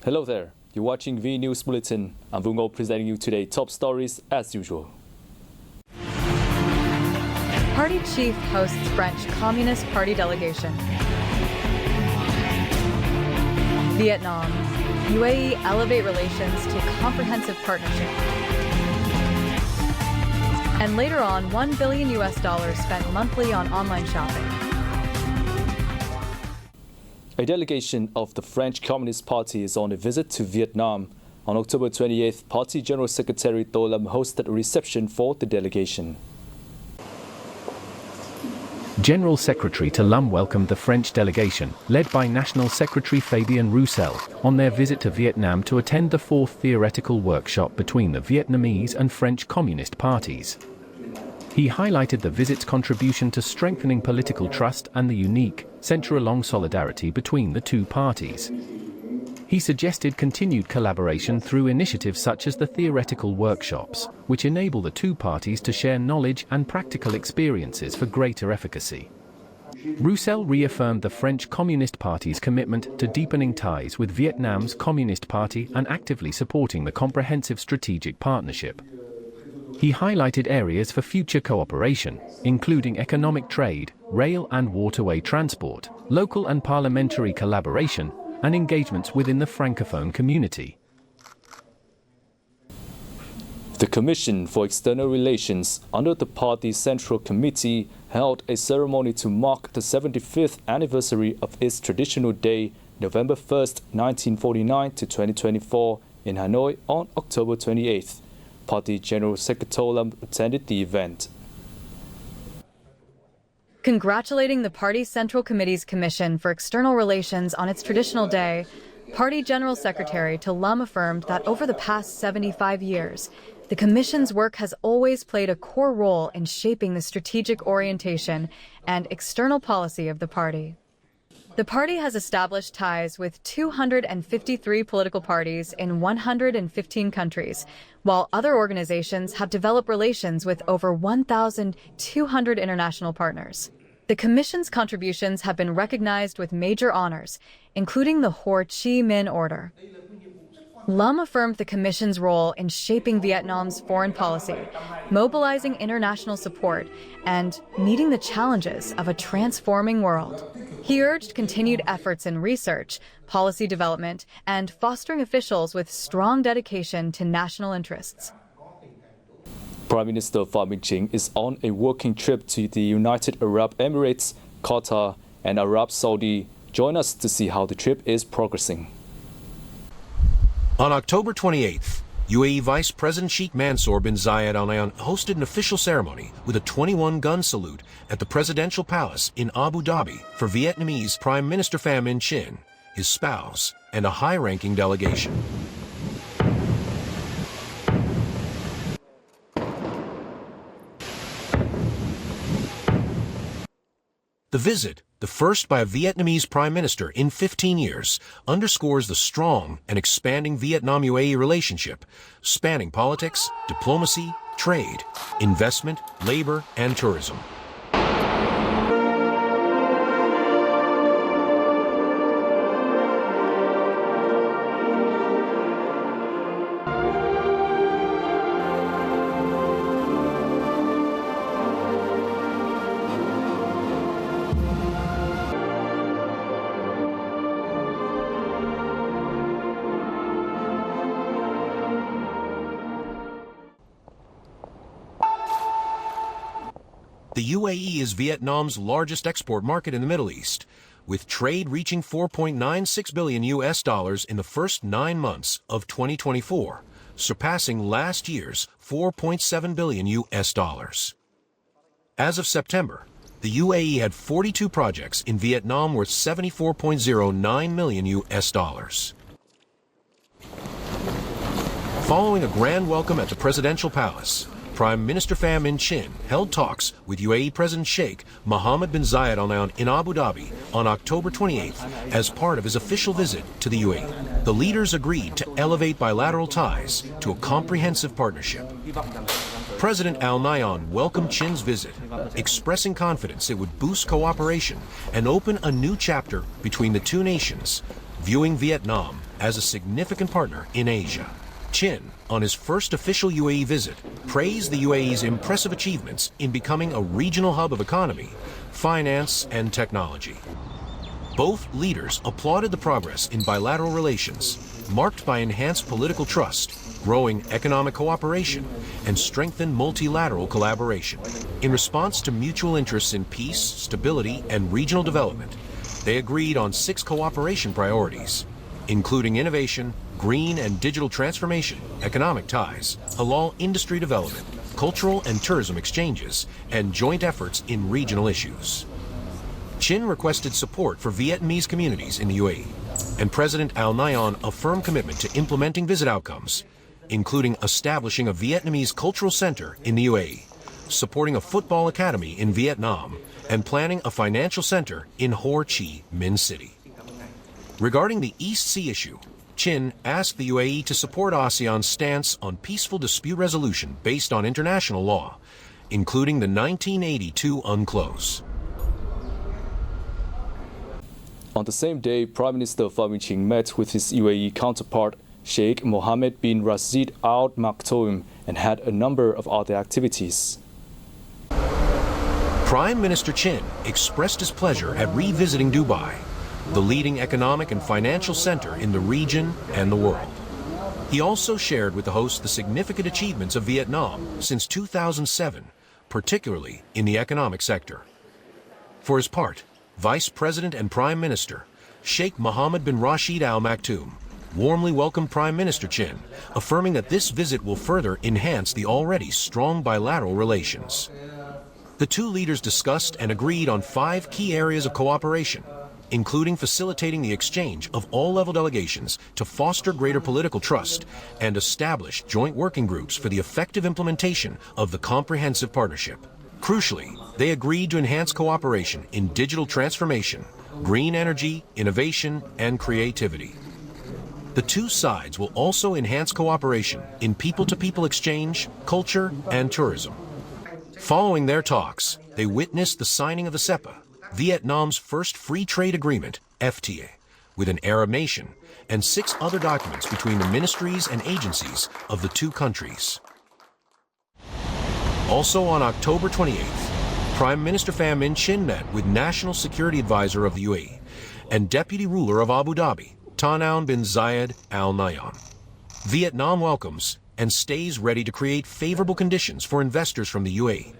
Hello there, you're watching VNews Bulletin. I'm Vungo presenting you today top stories as usual. Party chief hosts French Communist Party delegation. Vietnam, UAE elevate relations to comprehensive partnership. And later on, $1 billion spent monthly on online shopping. A delegation of the French Communist Party is on a visit to Vietnam. On October 28th, Party General Secretary Tô Lâm hosted a reception for the delegation. General Secretary Tô Lâm welcomed the French delegation, led by National Secretary Fabien Roussel, on their visit to Vietnam to attend the fourth theoretical workshop between the Vietnamese and French Communist parties. He highlighted the visit's contribution to strengthening political trust and the unique, century-long solidarity between the two parties. He suggested continued collaboration through initiatives such as the theoretical workshops, which enable the two parties to share knowledge and practical experiences for greater efficacy. Roussel reaffirmed the French Communist Party's commitment to deepening ties with Vietnam's Communist Party and actively supporting the comprehensive strategic partnership. He highlighted areas for future cooperation, including economic trade, rail and waterway transport, local and parliamentary collaboration, and engagements within the Francophone community. The Commission for External Relations, under the party's Central Committee, held a ceremony to mark the 75th anniversary of its traditional day, November 1st, 1949 to 2024, in Hanoi on October 28th. Party General Secretary Tô Lâm attended the event. Congratulating the party's Central Committee's Commission for External Relations on its traditional day, Party General Secretary Tô Lâm affirmed that over the past 75 years, the Commission's work has always played a core role in shaping the strategic orientation and external policy of the party. The party has established ties with 253 political parties in 115 countries, while other organizations have developed relations with over 1,200 international partners. The Commission's contributions have been recognized with major honors, including the Ho Chi Minh Order. Lâm affirmed the Commission's role in shaping Vietnam's foreign policy, mobilizing international support, and meeting the challenges of a transforming world. He urged continued efforts in research, policy development, and fostering officials with strong dedication to national interests. Prime Minister Phạm Minh Chính is on a working trip to the United Arab Emirates, Qatar, and Arab Saudi. Join us to see how the trip is progressing. On October 28th, UAE Vice President Sheikh Mansour bin Zayed Al Nahyan hosted an official ceremony with a 21-gun salute at the Presidential Palace in Abu Dhabi for Vietnamese Prime Minister Pham Minh Chinh, his spouse, and a high-ranking delegation. The visit, the first by a Vietnamese prime minister in 15 years, underscores the strong and expanding Vietnam-UAE relationship, spanning politics, diplomacy, trade, investment, labor, and tourism. The UAE is Vietnam's largest export market in the Middle East, with trade reaching $4.96 billion in the first 9 months of 2024, surpassing last year's $4.7 billion. As of September, the UAE had 42 projects in Vietnam worth $74.09 million. Following a grand welcome at the Presidential Palace, Prime Minister Pham Minh Chinh held talks with UAE President Sheikh Mohammed bin Zayed Al Nahyan in Abu Dhabi on October 28th as part of his official visit to the UAE. The leaders agreed to elevate bilateral ties to a comprehensive partnership. President Al Nahyan welcomed Chin's visit, expressing confidence it would boost cooperation and open a new chapter between the two nations, viewing Vietnam as a significant partner in Asia. Chin, on his first official UAE visit, praised the UAE's impressive achievements in becoming a regional hub of economy, finance, and technology. Both leaders applauded the progress in bilateral relations, marked by enhanced political trust, growing economic cooperation, and strengthened multilateral collaboration. In response to mutual interests in peace, stability, and regional development, they agreed on 6 cooperation priorities, including innovation, green and digital transformation, economic ties, halal industry development, cultural and tourism exchanges, and joint efforts in regional issues. Chin requested support for Vietnamese communities in the UAE, and President Al Nahyan affirmed commitment to implementing visit outcomes, including establishing a Vietnamese cultural center in the UAE, supporting a football academy in Vietnam, and planning a financial center in Ho Chi Minh City. Regarding the East Sea issue, Chin asked the UAE to support ASEAN's stance on peaceful dispute resolution based on international law, including the 1982 UNCLOS. On the same day, Prime Minister Phạm Minh Chính met with his UAE counterpart, Sheikh Mohammed bin Rashid Al Maktoum, and had a number of other activities. Prime Minister Chin expressed his pleasure at revisiting Dubai, the leading economic and financial center in the region and the world. He also shared with the host the significant achievements of Vietnam since 2007, particularly in the economic sector. For his part, Vice President and Prime Minister Sheikh Mohammed bin Rashid Al Maktoum warmly welcomed Prime Minister Chin, affirming that this visit will further enhance the already strong bilateral relations. The two leaders discussed and agreed on 5 key areas of cooperation, including facilitating the exchange of all-level delegations to foster greater political trust and establish joint working groups for the effective implementation of the comprehensive partnership. Crucially, they agreed to enhance cooperation in digital transformation, green energy, innovation, and creativity. The two sides will also enhance cooperation in people-to-people exchange, culture, and tourism. Following their talks, they witnessed the signing of the CEPA, Vietnam's first free trade agreement, FTA, with an Arab nation, and 6 other documents between the ministries and agencies of the two countries. Also on October 28th, Prime Minister Pham Minh Chinh met with National Security Advisor of the UAE and Deputy Ruler of Abu Dhabi, Tan Aun bin Zayed Al Nahyan. Vietnam welcomes and stays ready to create favorable conditions for investors from the UAE,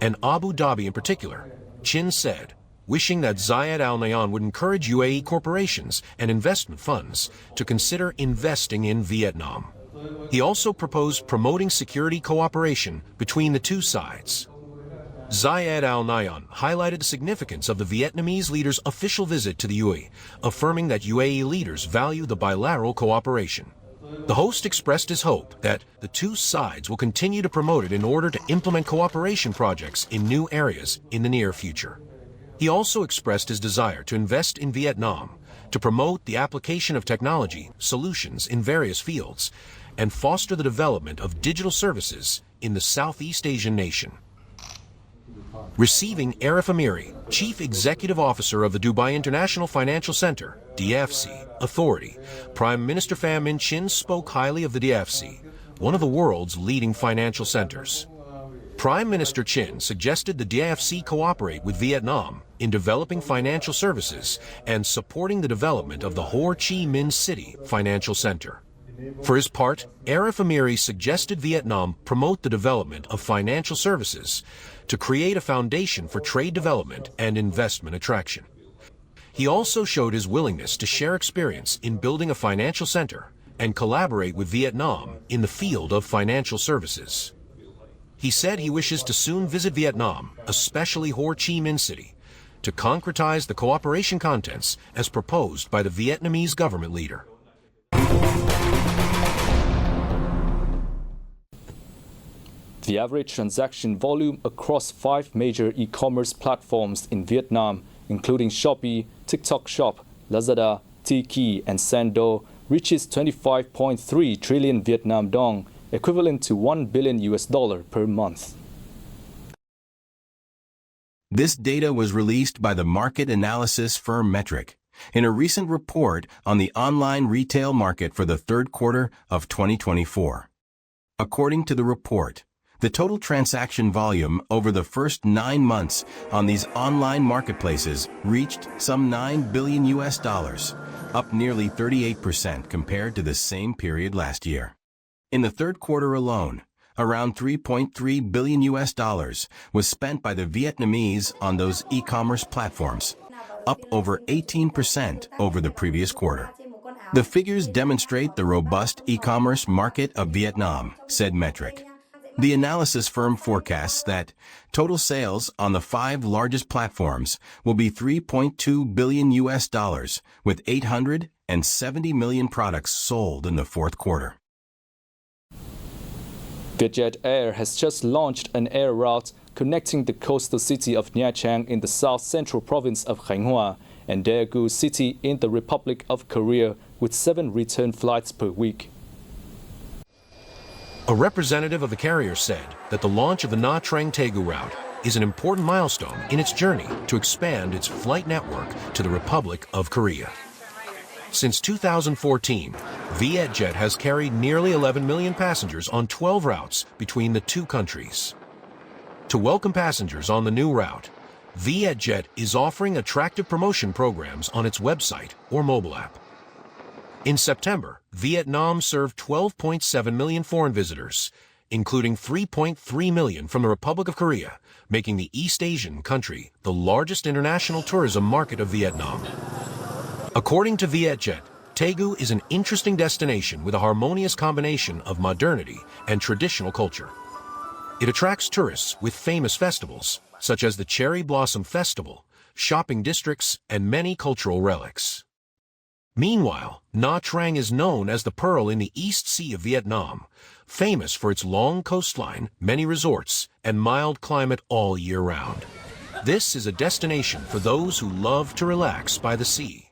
and Abu Dhabi in particular, Chin said, wishing that Zayed Al Nahyan would encourage UAE corporations and investment funds to consider investing in Vietnam. He also proposed promoting security cooperation between the two sides. Zayed Al Nahyan highlighted the significance of the Vietnamese leader's official visit to the UAE, affirming that UAE leaders value the bilateral cooperation. The host expressed his hope that the two sides will continue to promote it in order to implement cooperation projects in new areas in the near future. He also expressed his desire to invest in Vietnam, to promote the application of technology solutions in various fields, and foster the development of digital services in the Southeast Asian nation. Receiving Arif Amiri, Chief Executive Officer of the Dubai International Financial Center, DFC, authority, Prime Minister Pham Minh Chinh spoke highly of the DFC, one of the world's leading financial centers. Prime Minister Chin suggested the DFC cooperate with Vietnam in developing financial services and supporting the development of the Ho Chi Minh City Financial Center. For his part, Arif Amiri suggested Vietnam promote the development of financial services to create a foundation for trade development and investment attraction. He also showed his willingness to share experience in building a financial center and collaborate with Vietnam in the field of financial services. He said he wishes to soon visit Vietnam, especially Ho Chi Minh City, to concretize the cooperation contents as proposed by the Vietnamese government leader. The average transaction volume across 5 major e-commerce platforms in Vietnam, including Shopee, TikTok Shop, Lazada, Tiki, and Sando, reaches 25.3 trillion Vietnam dong, equivalent to $1 billion per month. This data was released by the market analysis firm Metric, in a recent report on the online retail market for the third quarter of 2024. According to the report, the total transaction volume over the first 9 months on these online marketplaces reached some $9 billion, up nearly 38% compared to the same period last year. In the third quarter alone, around $3.3 billion was spent by the Vietnamese on those e-commerce platforms, up over 18% over the previous quarter. The figures demonstrate the robust e-commerce market of Vietnam, said Metric. The analysis firm forecasts that total sales on the 5 largest platforms will be $3.2 billion, with 870 million products sold in the fourth quarter. Vietjet Air has just launched an air route connecting the coastal city of Nha Trang in the south-central province of Khánh Hòa and Daegu City in the Republic of Korea with 7 return flights per week. A representative of the carrier said that the launch of the Nha Trang Daegu route is an important milestone in its journey to expand its flight network to the Republic of Korea. Since 2014, Vietjet has carried nearly 11 million passengers on 12 routes between the two countries. To welcome passengers on the new route, Vietjet is offering attractive promotion programs on its website or mobile app. In September, Vietnam served 12.7 million foreign visitors, including 3.3 million from the Republic of Korea, making the East Asian country the largest international tourism market of Vietnam. According to Vietjet, Daegu is an interesting destination with a harmonious combination of modernity and traditional culture. It attracts tourists with famous festivals, such as the Cherry Blossom Festival, shopping districts, and many cultural relics. Meanwhile, Nha Trang is known as the Pearl in the East Sea of Vietnam, famous for its long coastline, many resorts, and mild climate all year round. This is a destination for those who love to relax by the sea.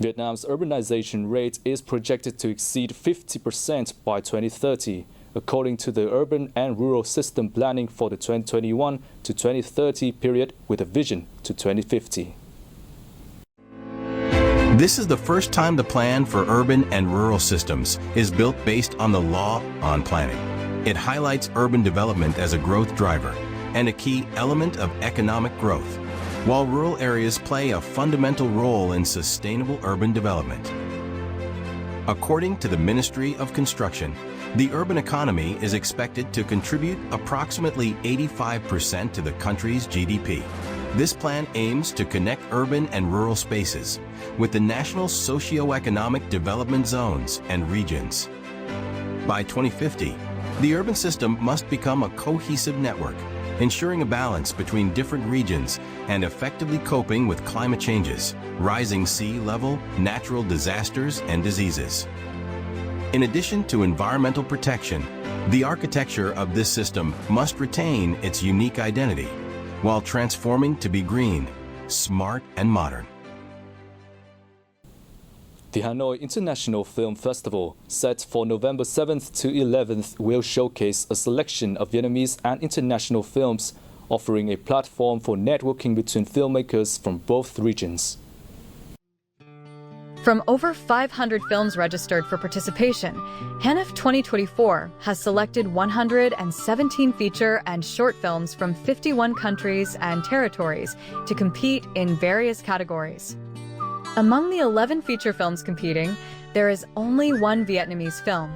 Vietnam's urbanization rate is projected to exceed 50% by 2030, according to the Urban and Rural System Planning for the 2021 to 2030 period with a vision to 2050. This is the first time the plan for urban and rural systems is built based on the law on planning. It highlights urban development as a growth driver and a key element of economic growth, while rural areas play a fundamental role in sustainable urban development. According to the Ministry of Construction, the urban economy is expected to contribute approximately 85% to the country's GDP. This plan aims to connect urban and rural spaces with the national socio-economic development zones and regions. By 2050, the urban system must become a cohesive network, ensuring a balance between different regions and effectively coping with climate changes, rising sea level, natural disasters, and diseases. In addition to environmental protection, the architecture of this system must retain its unique identity, while transforming to be green, smart, and modern. The Hanoi International Film Festival, set for November 7th to 11th, will showcase a selection of Vietnamese and international films, offering a platform for networking between filmmakers from both regions. From over 500 films registered for participation, HANF 2024 has selected 117 feature and short films from 51 countries and territories to compete in various categories. Among the 11 feature films competing, there is only one Vietnamese film,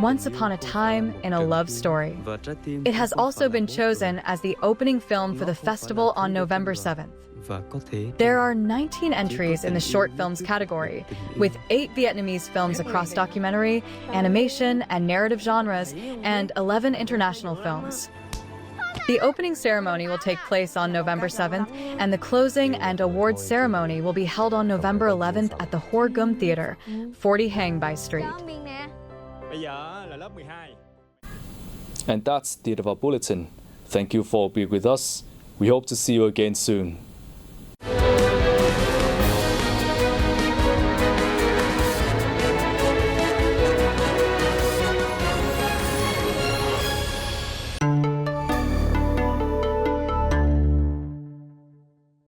Once Upon a Time in a Love Story. It has also been chosen as the opening film for the festival on November 7th. There are 19 entries in the short films category, with 8 Vietnamese films across documentary, animation, and narrative genres, and 11 international films. The opening ceremony will take place on November 7th, and the closing and awards ceremony will be held on November 11th at the Hor Gum Theater, 40 Hang Bai Street. And that's the end of our bulletin. Thank you for being with us. We hope to see you again soon.